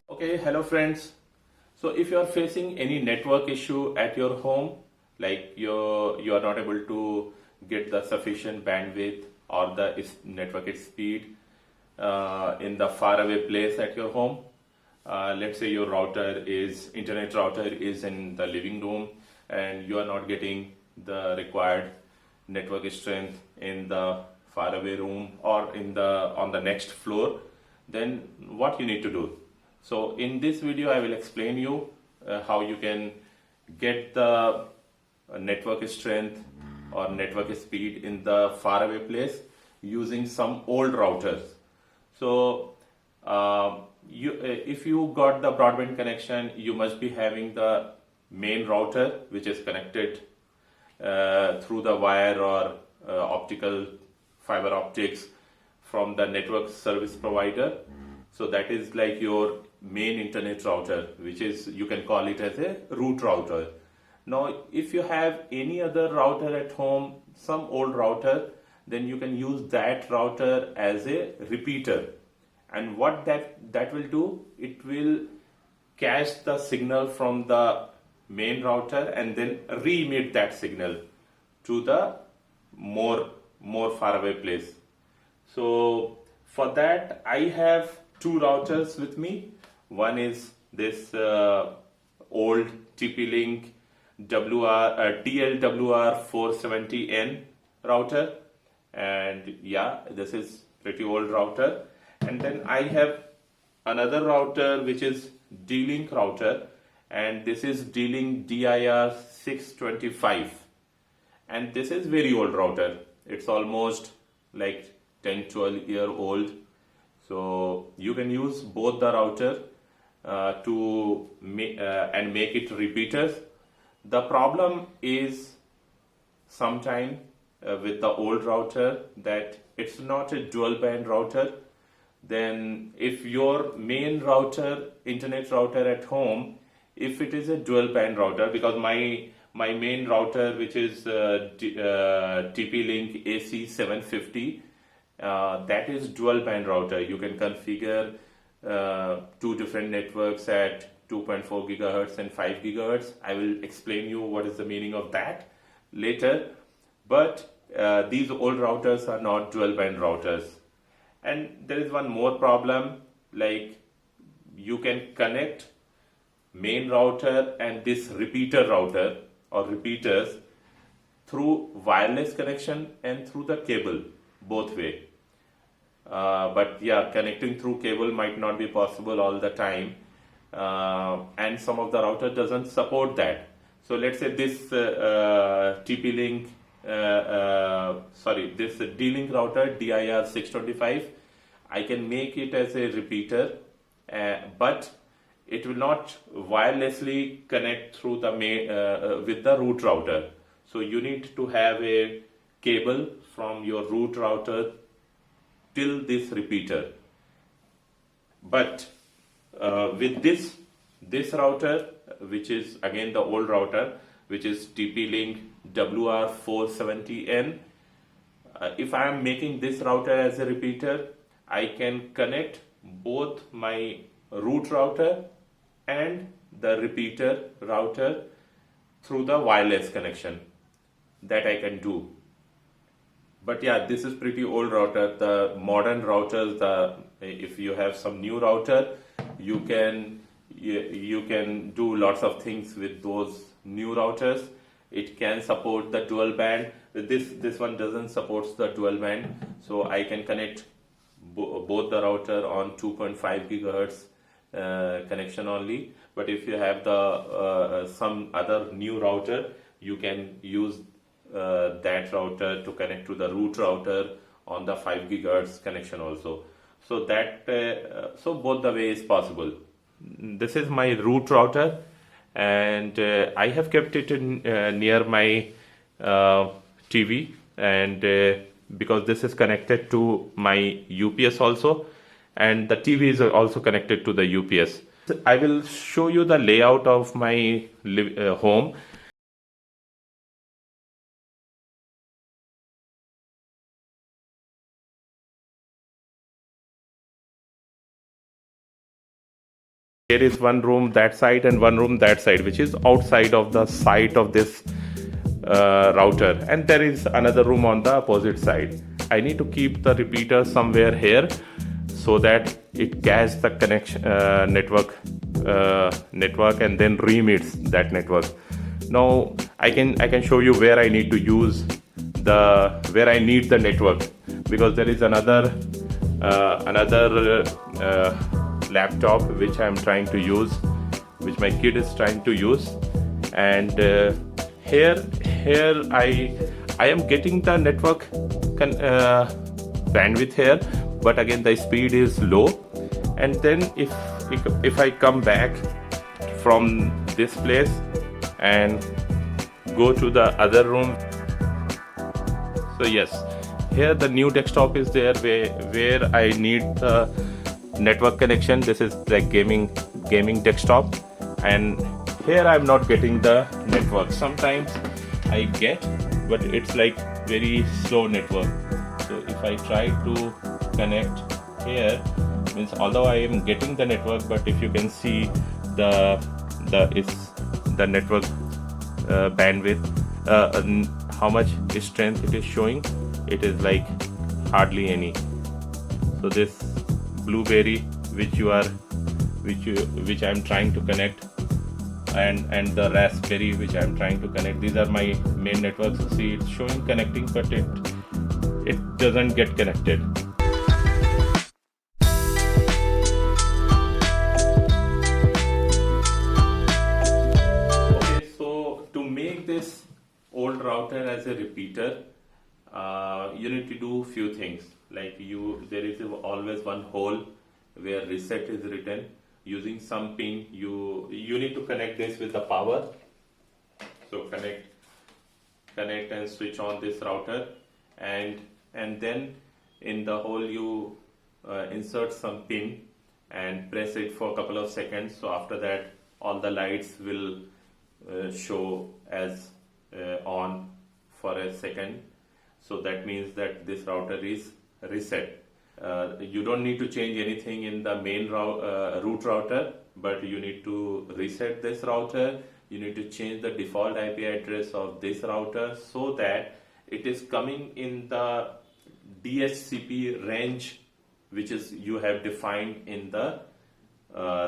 Okay, hello friends. So if you are facing any network issue at your home, like you are not able to get the sufficient bandwidth or the network speed in the faraway place at your home, let's say your internet router is in the living room and you are not getting the required network strength in the faraway room or on the next floor, then what you need to do. So in this video I will explain you how you can get the network strength or network speed in the faraway place using some old routers. So if you got the broadband connection, you must be having the main router which is connected through the wire or optical fiber optics from the network service provider. So that is like your main internet router, which is, you can call it as a root router. Now if you have any other router at home, some old router, then you can use that router as a repeater. And what that will do, it will catch the signal from the main router and then re-emit that signal to the more faraway place. So for that I have two routers with me. One is this old TP-Link TLWR 470N router, and yeah, this is pretty old router. And then I have another router which is D-Link router, and this is D-Link DIR 625, and this is very old router. It's almost like 10-12 year old. So you can use both the router and make it repeaters. The problem is sometime with the old router that it's not a dual band router. Then if your main router, internet router at home, if it is a dual band router, because my main router, which is TP-Link AC 750, that is dual band router. You can configure two different networks at 2.4 gigahertz and 5 gigahertz. I will explain you what is the meaning of that later. But these old routers are not dual band routers. And there is one more problem, like you can connect main router and this repeater router or repeaters through wireless connection and through the cable, both way. But yeah, connecting through cable might not be possible all the time, and some of the router doesn't support that. So let's say this TP-Link this D-Link router DIR 625, I can make it as a repeater, but it will not wirelessly connect through the with the root router. So you need to have a cable from your root router till this repeater. But with this router, which is again the old router, which is TP-Link WR470N, if I am making this router as a repeater, I can connect both my root router and the repeater router through the wireless connection. That I can do. But yeah, this is pretty old router. The modern routers, if you have some new router, you can do lots of things with those new routers. It can support the dual band. This one doesn't support the dual band, so I can connect both the router on 2.5 gigahertz connection only. But if you have the some other new router, you can use that router to connect to the root router on the 5 gigahertz connection also. So that so both the way is possible. This is my root router, and I have kept it near my TV, and because this is connected to my UPS also, and the TV is also connected to the UPS. I will show you the layout of my home. There is one room that side and one room that side, which is outside of the site of this router, and there is another room on the opposite side. I need to keep the repeater somewhere here so that it catches the connection network and then remits that network. Now I can show you where I need to use where I need the network, because there is another laptop which I am trying to use, which my kid is trying to use, and here I am getting the network bandwidth here, but again the speed is low. And then if I come back from this place and go to the other room, so yes, here the new desktop is there where I need the network connection. This is like gaming desktop, and here I'm not getting the network. Sometimes I get, but it's like very slow network. So if I try to connect here, means although I am getting the network, but if you can see the network bandwidth, how much strength it is showing, it is like hardly any. So this blueberry which I'm trying to connect, and the raspberry which I'm trying to connect, these are my main networks. See, it's showing connecting, but it doesn't get connected. Okay, so to make this old router as a repeater, you need to do few things. Like there is always one hole where reset is written. Using some pin, you need to connect this with the power. So connect and switch on this router, and then in the hole you insert some pin and press it for a couple of seconds. So after that, all the lights will show as on for a second. So that means that this router is reset. You don't need to change anything in the main root router, but you need to reset this router. You need to change the default IP address of this router so that it is coming in the DHCP range which is you have defined in the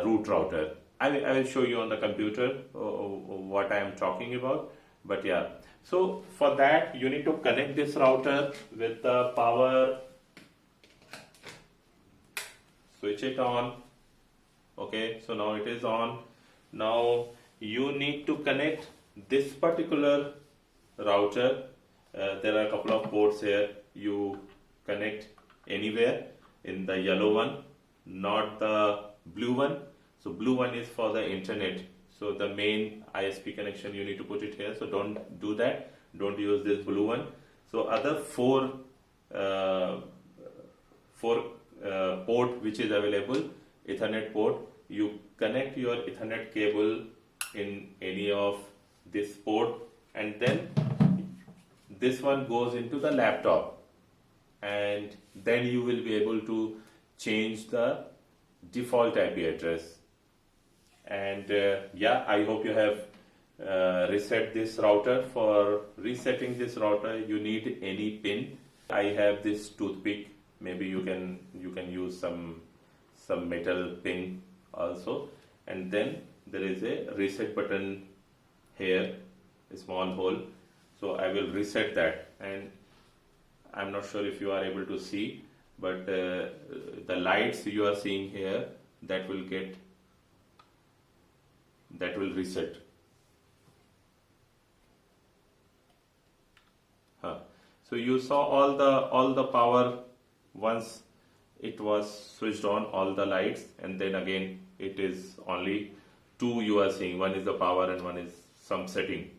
root router. I will show you on the computer what I am talking about, but yeah. So for that you need to connect this router with the power, switch it on. Okay, so now it is on. Now you need to connect this particular router. There are a couple of ports here. You connect anywhere in the yellow one, not the blue one. So blue one is for the internet. So the main ISP connection you need to put it here. So don't do that. Don't use this blue one. So other four port which is available, Ethernet port, you connect your Ethernet cable in any of this port, and then this one goes into the laptop, and then you will be able to change the default IP address. And yeah, I hope you have reset this router. For resetting this router you need any pin. I have this toothpick. Maybe you can use some metal pin also, and then there is a reset button here, a small hole. So I will reset that, and I'm not sure if you are able to see, but the lights you are seeing here, that will reset. So you saw all the power once it was switched on, all the lights, and then again it is only two you are seeing. One is the power and one is some setting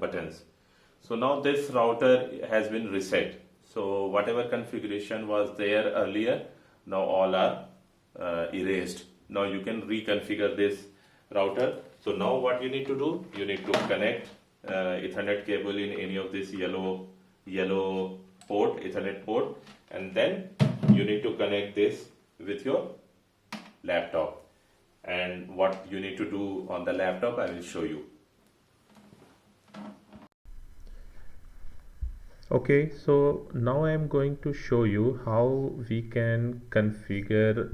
buttons. So now this router has been reset. So whatever configuration was there earlier, now all are erased. Now you can reconfigure this router. So now what you need to do, you need to connect Ethernet cable in any of this yellow port, Ethernet port, and then you need to connect this with your laptop. and what you need to do on the laptop, I will show you. Okay, so now I am going to show you how we can configure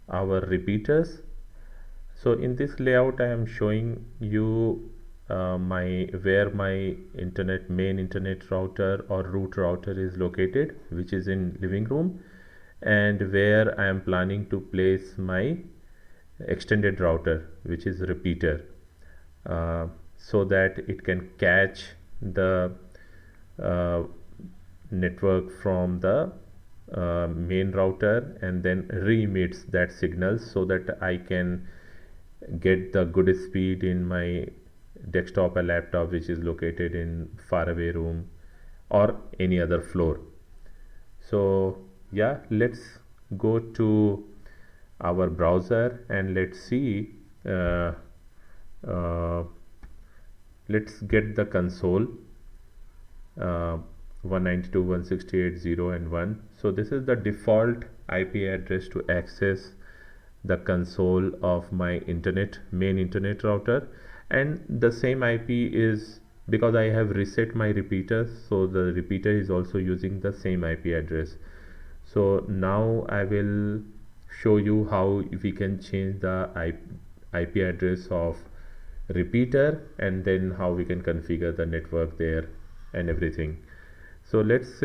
our repeaters. So in this layout I am showing you where my main internet router or root router is located, which is in living room, and where I am planning to place my extended router, which is repeater, so that it can catch the uh, network from the main router and then re-emits that signal so that I can get the good speed in my desktop or laptop which is located in faraway room or any other floor. So yeah, let's go to our browser and let's see, let's get the console, 192.168.0 and 1. So this is the default IP address to access the console of my main internet router, and the same IP is, because I have reset my repeater, so the repeater is also using the same IP address. So now I will show you how we can change the IP address of repeater and then how we can configure the network there and everything. So let's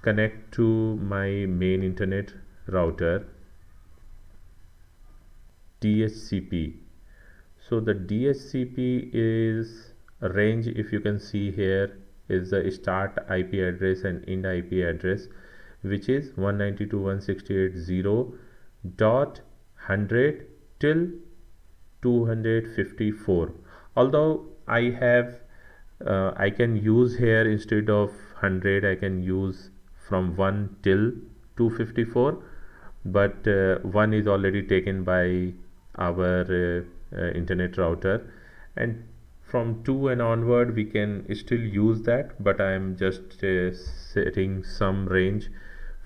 connect to my main internet router, DHCP. So the DHCP is a range, if you can see here, is the start IP address and end IP address, which is 192.168.0.100 till 254. Although I can use here, instead of 100 I can use from 1 till 254, but 1 is already taken by our internet router, and from 2 and onward we can still use that, but I am just setting some range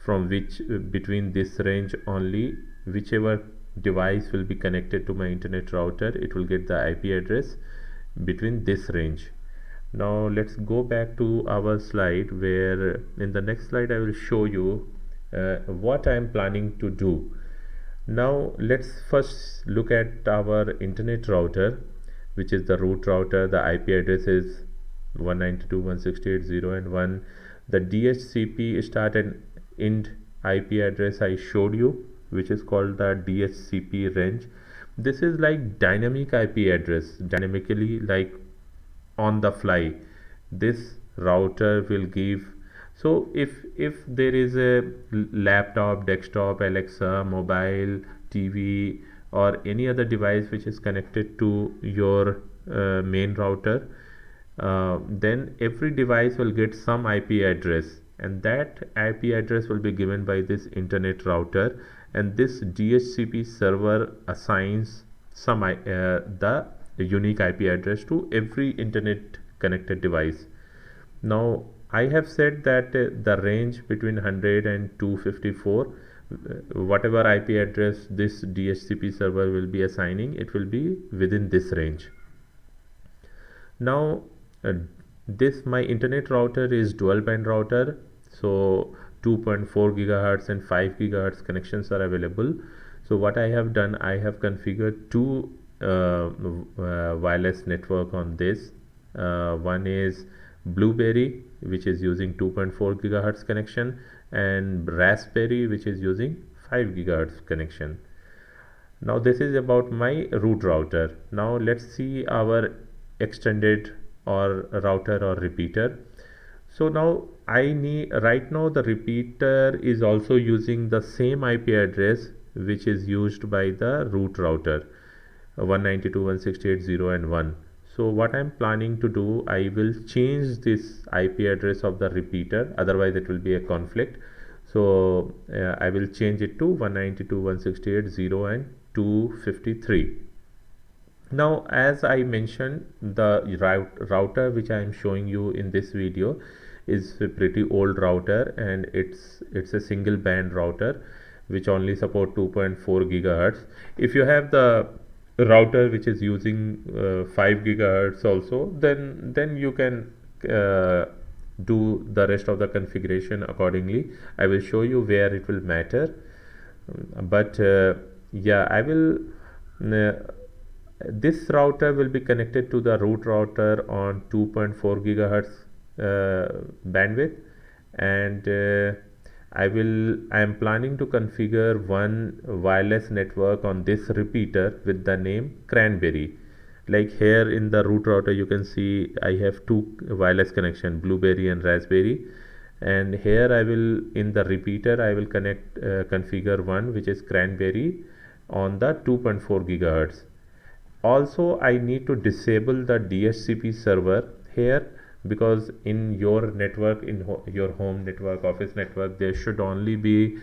from which between this range only, whichever device will be connected to my internet router, it will get the IP address between this range. Now let's go back to our slide, where in the next slide I will show you what I am planning to do. Now let's first look at our internet router, which is the root router. The IP address is 192.168.0 and 1. The DHCP start and end IP address I showed you, which is called the DHCP range. This is like dynamic IP address, dynamically, like on the fly this router will give. So if there is a laptop, desktop, Alexa, mobile, TV, or any other device which is connected to your main router, then every device will get some IP address, and that IP address will be given by this internet router, and this DHCP server assigns some the unique IP address to every internet connected device. Now I have said that the range between 100 and 254, whatever IP address this DHCP server will be assigning, it will be within this range. Now this my internet router is dual band router, so 2.4 gigahertz and 5 gigahertz connections are available. So what I have done, I have configured two wireless network on this. One is Blueberry, which is using 2.4 gigahertz connection, and Raspberry, which is using 5 gigahertz connection. Now this is about my root router. Now let's see our extended or router or repeater. So now right now the repeater is also using the same IP address which is used by the root router, 192.168.0 and 1. So what I'm planning to do, I will change this IP address of the repeater, otherwise it will be a conflict. So I will change it to 192.168.0 and 253. Now as I mentioned, the router which I am showing you in this video is a pretty old router, and it's a single band router, which only support 2.4 gigahertz. If you have the router which is using 5 gigahertz also, then you can do the rest of the configuration accordingly. I will show you where it will matter. But yeah, I will uh, this router will be connected to the root router on 2.4 gigahertz bandwidth, and I am planning to configure one wireless network on this repeater with the name Cranberry. Like here in the root router you can see I have two wireless connection, Blueberry and Raspberry, and here I will, in the repeater I will connect configure one which is Cranberry on the 2.4 gigahertz. Also I need to disable the DHCP server here, because in your network, in your home network, office network, there should only be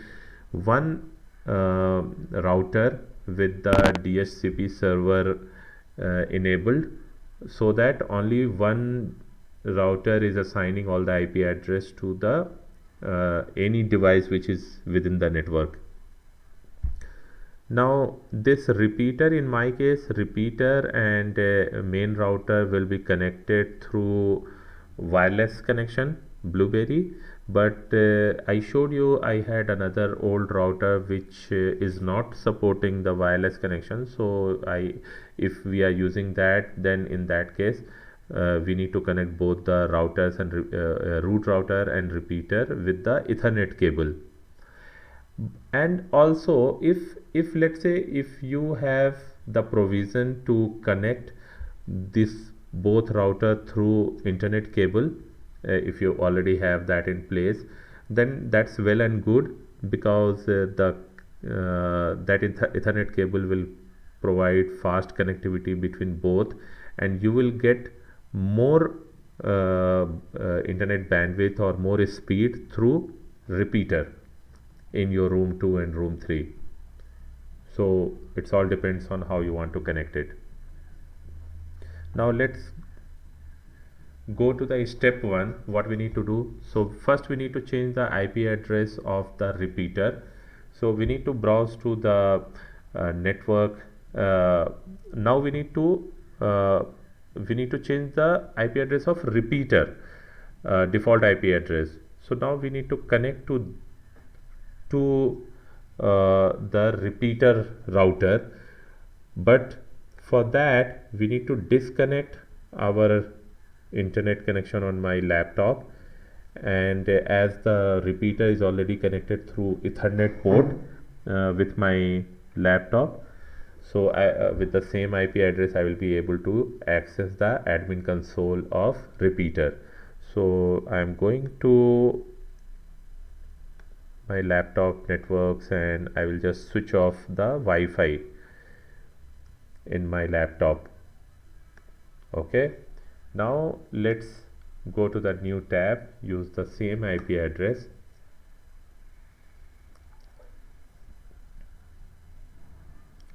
one router with the DHCP server enabled, so that only one router is assigning all the IP address to the any device which is within the network. Now this repeater, in my case, repeater and main router will be connected through wireless connection, Blueberry, but I showed you I had another old router which is not supporting the wireless connection. So if we are using that, then in that case we need to connect both the routers and root router and repeater with the Ethernet cable. And also if let's say if you have the provision to connect this both router through internet cable, if you already have that in place, then that's well and good, because that Ethernet cable will provide fast connectivity between both, and you will get more internet bandwidth or more speed through repeater in your room 2 and room 3. So it's all depends on how you want to connect it. Now let's go to the step 1, what we need to do. So first we need to change the IP address of the repeater. So we need to browse to the network. Now we need to change the IP address of repeater, default IP address. So now we need to connect to the repeater router, but for that we need to disconnect our internet connection on my laptop, and as the repeater is already connected through Ethernet port with my laptop, so with the same IP address I will be able to access the admin console of repeater. So I am going to my laptop networks, and I will just switch off the Wi-Fi in my laptop. Okay, now let's go to the new tab, use the same IP address.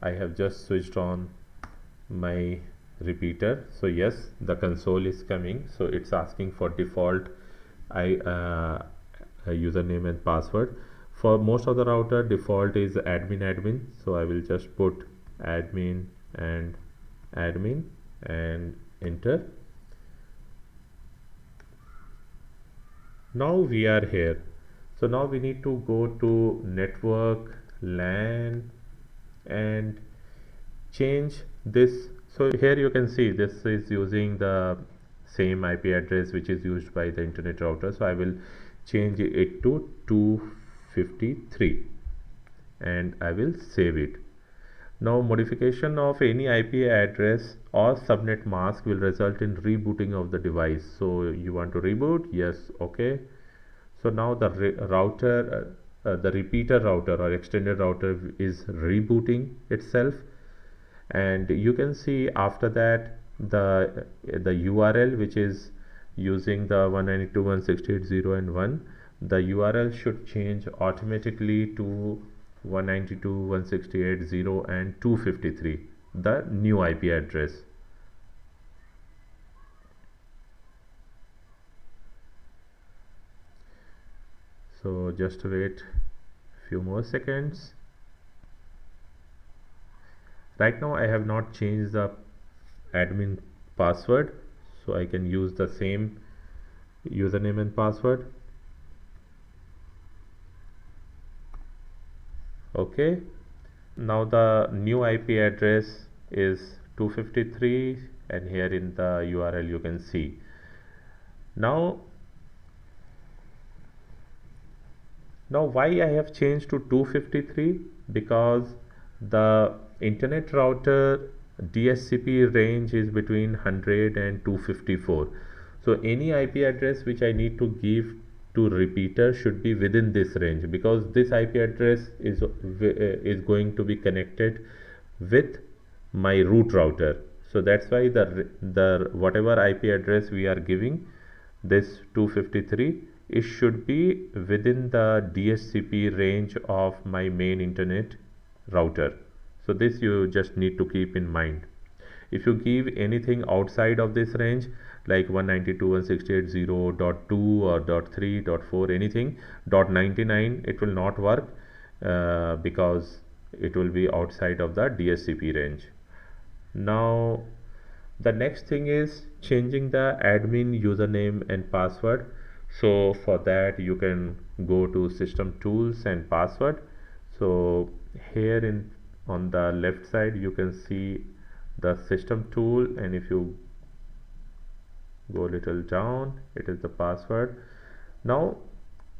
I have just switched on my repeater. So yes, the console is coming, so it's asking for default username and password. For most of the router, default is admin, so I will just put admin and enter. Now we are here. So now we need to go to network LAN and change this. So here you can see this is using the same IP address which is used by the internet router. So I will change it to 253 and I will save it. Now modification of any IP address or subnet mask will result in rebooting of the device. So you want to reboot? Yes. Okay. So now the router, the repeater router or extended router is rebooting itself, and you can see after that the URL which is using the 192.168.0 the URL should change automatically to 192.168.0 and 253, the new IP address. So just wait few more seconds. Right now I have not changed the admin password, so I can use the same username and password. Okay, now the new IP address is 253, and here in the URL you can see. Now why I have changed to 253? Because the internet router DHCP range is between 100 and 254. So any IP address which I need to give to repeater should be within this range, because this IP address is going to be connected with my root router. So that's why the whatever IP address we are giving, this 253, it should be within the DHCP range of my main internet router. So this you just need to keep in mind. If you give anything outside of this range, like 192.168.0.2 or .3, .4, anything, .99, it will not work because it will be outside of the DHCP range. Now the next thing is changing the admin username and password. So for that you can go to system tools and password. So here on the left side you can see the system tool, and if you go a little down, it is the password. Now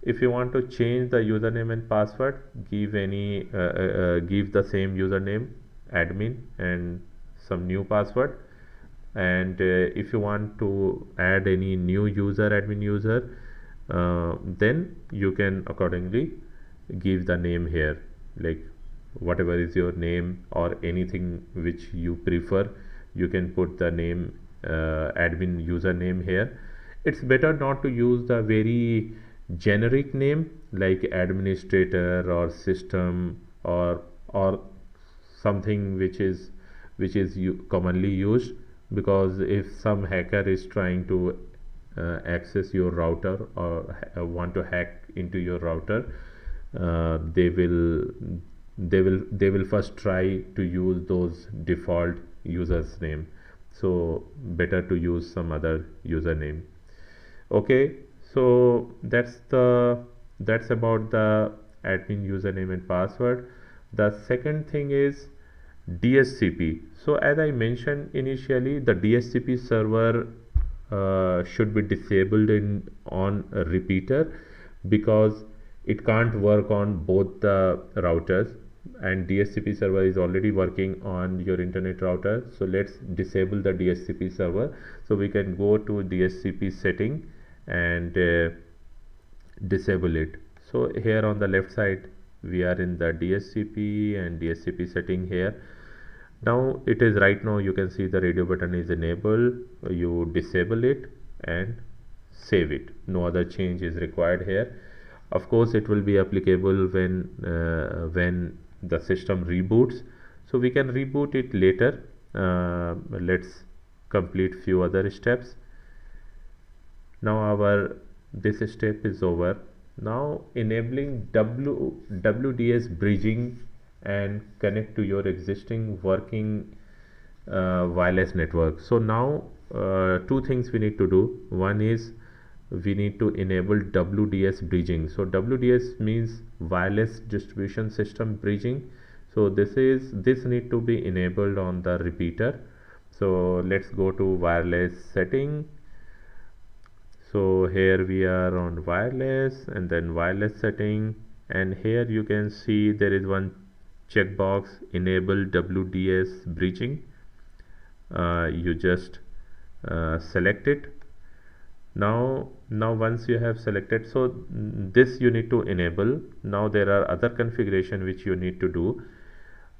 if you want to change the username and password, give the same username admin and some new password. And if you want to add any new user, admin user, then you can accordingly give the name here, like whatever is your name or anything which you prefer, you can put the name admin username here. It's better not to use the very generic name like administrator or system or something which is commonly used, because if some hacker is trying to access your router or want to hack into your router, they will first try to use those default users name. So better to use some other username. Okay, so that's about the admin username and password. The second thing is DHCP. So as I mentioned initially, the DHCP server should be disabled on a repeater, because it can't work on both the routers, and DHCP server is already working on your internet router. So let's disable the DHCP server. So we can go to DHCP setting and disable it. So here on the left side we are in the DHCP and DHCP setting here. Now it is right now you can see the radio button is enabled. You disable it and save it. No other change is required here. Of course it will be applicable when the system reboots, so we can reboot it later. Let's complete few other steps. Now this step is over. Now enabling WDS bridging and connect to your existing working wireless network. So now two things we need to do. One is we need to enable WDS bridging. So WDS means wireless distribution system bridging. So this need to be enabled on the repeater. So let's go to wireless setting. So here we are on wireless and then wireless setting, and here you can see there is one checkbox, enable WDS bridging. You just select it. Now once you have selected, so this you need to enable. Now there are other configuration which you need to do.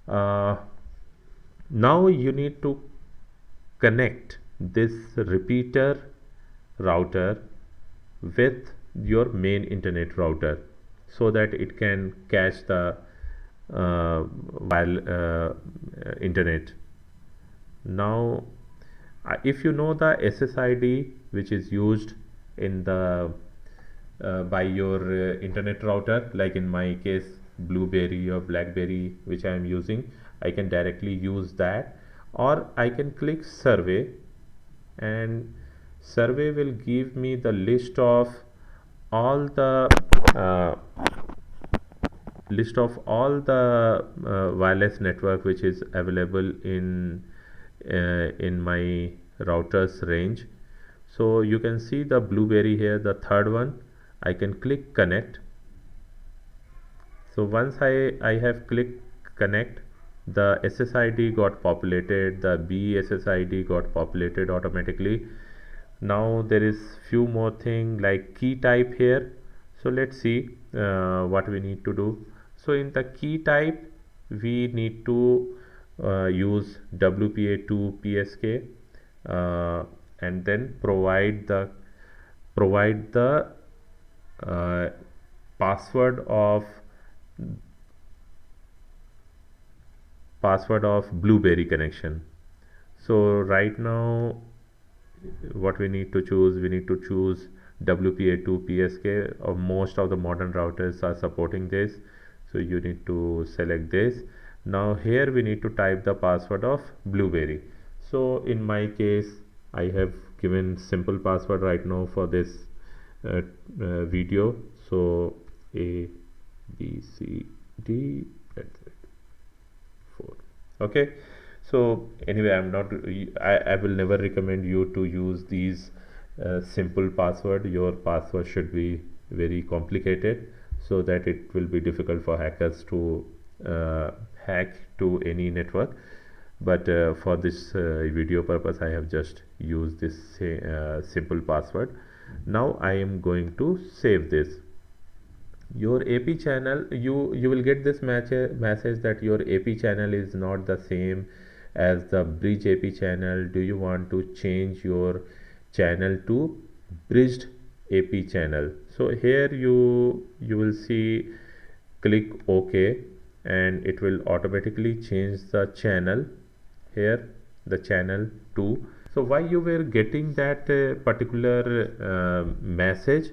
Now you need to connect this repeater router with your main internet router, so that it can catch the internet. Now if you know the SSID which is used in the by your internet router, like in my case Blueberry or Blackberry which I am using, I can directly use that, or I can click survey, and survey will give me the list of all the uh, wireless network which is available in my router's range. So you can see the Blueberry here, the third one. I can click connect. So once I have clicked connect, the SSID got populated, the BSSID got populated automatically. Now there is few more thing like key type here. So let's see what we need to do. So in the key type, we need to use WPA2 PSK, and then provide the uh, password of Blueberry connection. So right now what we need to choose WPA2 PSK, or most of the modern routers are supporting this, so you need to select this. Now here we need to type the password of Blueberry. So in my case I have given simple password right now for this video. So A B C D, that's it, 4. Okay, so anyway, I will never recommend you to use these simple password. Your password should be very complicated, so that it will be difficult for hackers to hack to any network. But for this video purpose, I have just used this simple password. Now I am going to save this. Your AP channel, you will get this message that your AP channel is not the same as the bridge AP channel. Do you want to change your channel to bridged AP channel? So here you will see, click OK, and it will automatically change the channel here, the channel 2. So why you were getting that particular message?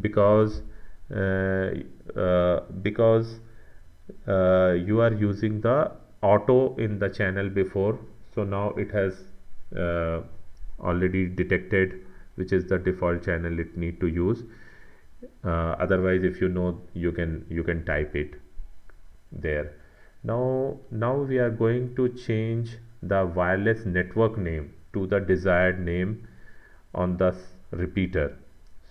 Because you are using the auto in the channel before, so now it has already detected which is the default channel it need to use. Otherwise, if you know, you can type it there. Now we are going to change the wireless network name to the desired name on the repeater.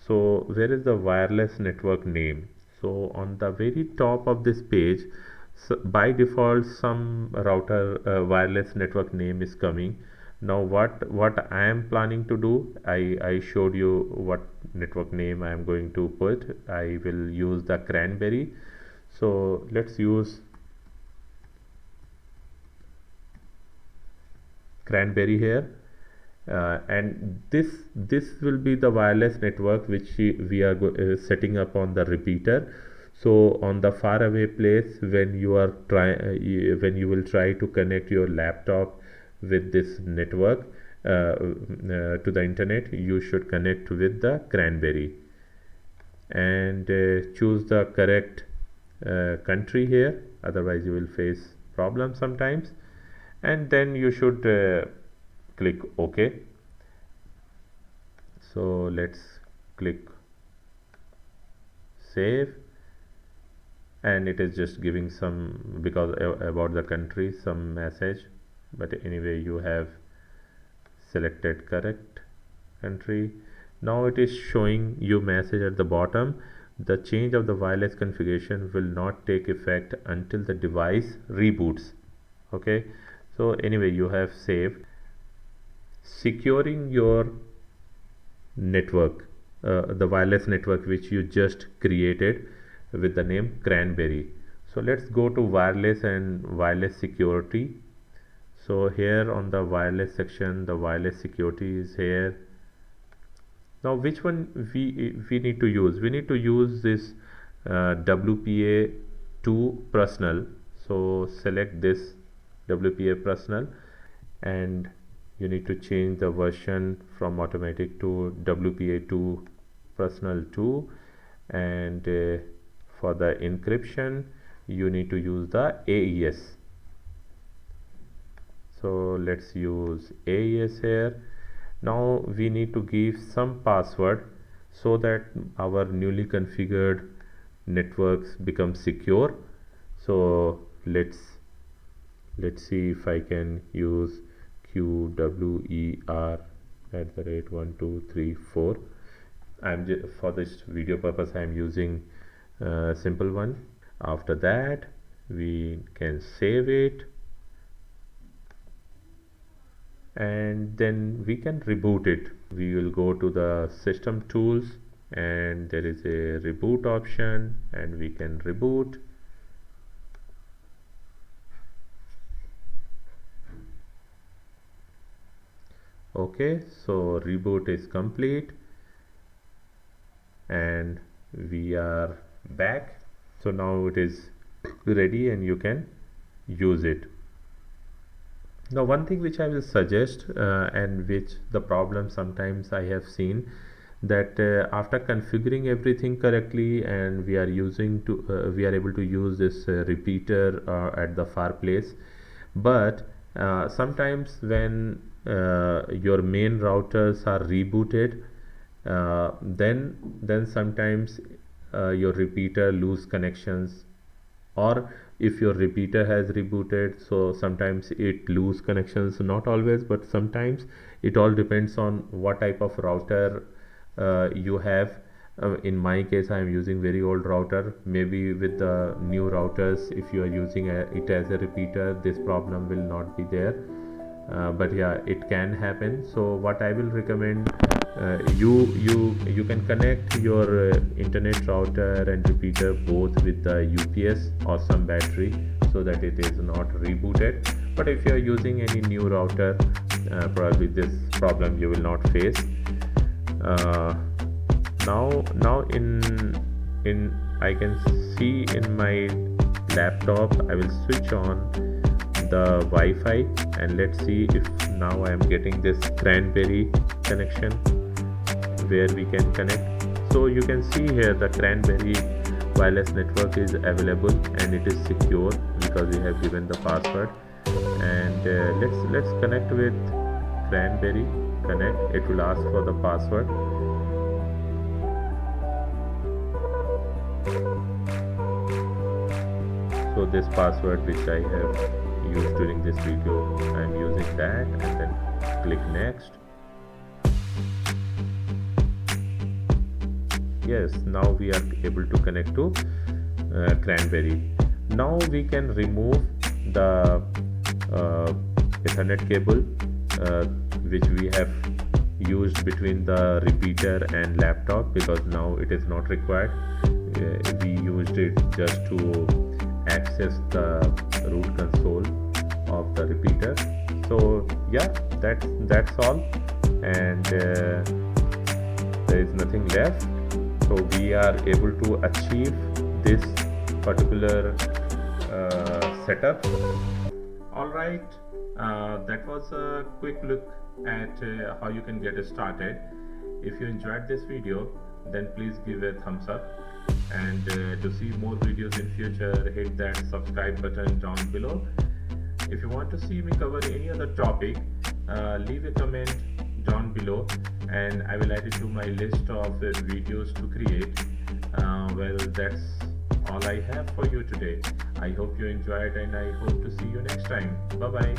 So where is the wireless network name? So on the very top of this page, so by default some router wireless network name is coming. Now what I am planning to do, I showed you what network name I am going to put. I will use the Cranberry. So let's use Cranberry here. And this will be the wireless network which we are setting up on the repeater. So on the faraway place, when you will try to connect your laptop with this network to the internet, you should connect with the Cranberry, and choose the correct country here, otherwise you will face problems sometimes. And then you should click OK. So let's click save, and it is just giving some, because about the country, some message. But anyway, you have selected correct country. Now it is showing you message at the bottom: the change of the wireless configuration will not take effect until the device reboots. Okay, so anyway, you have saved. Securing your network, the wireless network which you just created with the name Cranberry. So let's go to wireless and wireless security. So here on the wireless section, the wireless security is here. Now which one we need to use? We need to use this WPA2 personal. So select this WPA personal, and you need to change the version from automatic to WPA2 personal 2. And for the encryption, you need to use the AES. So let's use AES here. Now we need to give some password so that our newly configured networks become secure. So let's see if I can use QWER@1234. For this video purpose I am using simple one. After that we can save it, and then we can reboot it. We will go to the system tools, and there is a reboot option, and we can reboot. Okay, so reboot is complete and we are back. So now it is ready and you can use it. Now one thing which I will suggest and which the problem sometimes I have seen, that after configuring everything correctly and we are able to use this repeater at the fireplace, but sometimes when your main routers are rebooted, then sometimes your repeater lose connections, or if your repeater has rebooted, so sometimes it lose connections. Not always, but sometimes. It all depends on what type of router you have. In my case I am using very old router. Maybe with the new routers, if you are using it as a repeater, this problem will not be there. But yeah, it can happen. So what I will recommend, you can connect your internet router and repeater both with the UPS or some battery, so that it is not rebooted. But if you are using any new router, probably this problem you will not face. Now in I can see in my laptop, I will switch on the Wi-Fi and let's see if now I am getting this Cranberry connection where we can connect. So you can see here the Cranberry wireless network is available and it is secure because we have given the password. And let's connect with Cranberry. Connect. It will ask for the password. So this password which I have used during this video, I am using that, and then click next. Yes, now we are able to connect to Cranberry. Now we can remove the Ethernet cable which we have used between the repeater and laptop, because now it is not required. We used it just to access the root console of the repeater. So yeah, that's all, and there is nothing left. So we are able to achieve this particular setup. All right, that was a quick look at how you can get started. If you enjoyed this video, then please give a thumbs up, and to see more videos in future, hit that subscribe button down below. If you want to see me cover any other topic, leave a comment down below and I will add it to my list of videos to create. Well, that's all I have for you today. I hope you enjoyed and I hope to see you next time. Bye bye.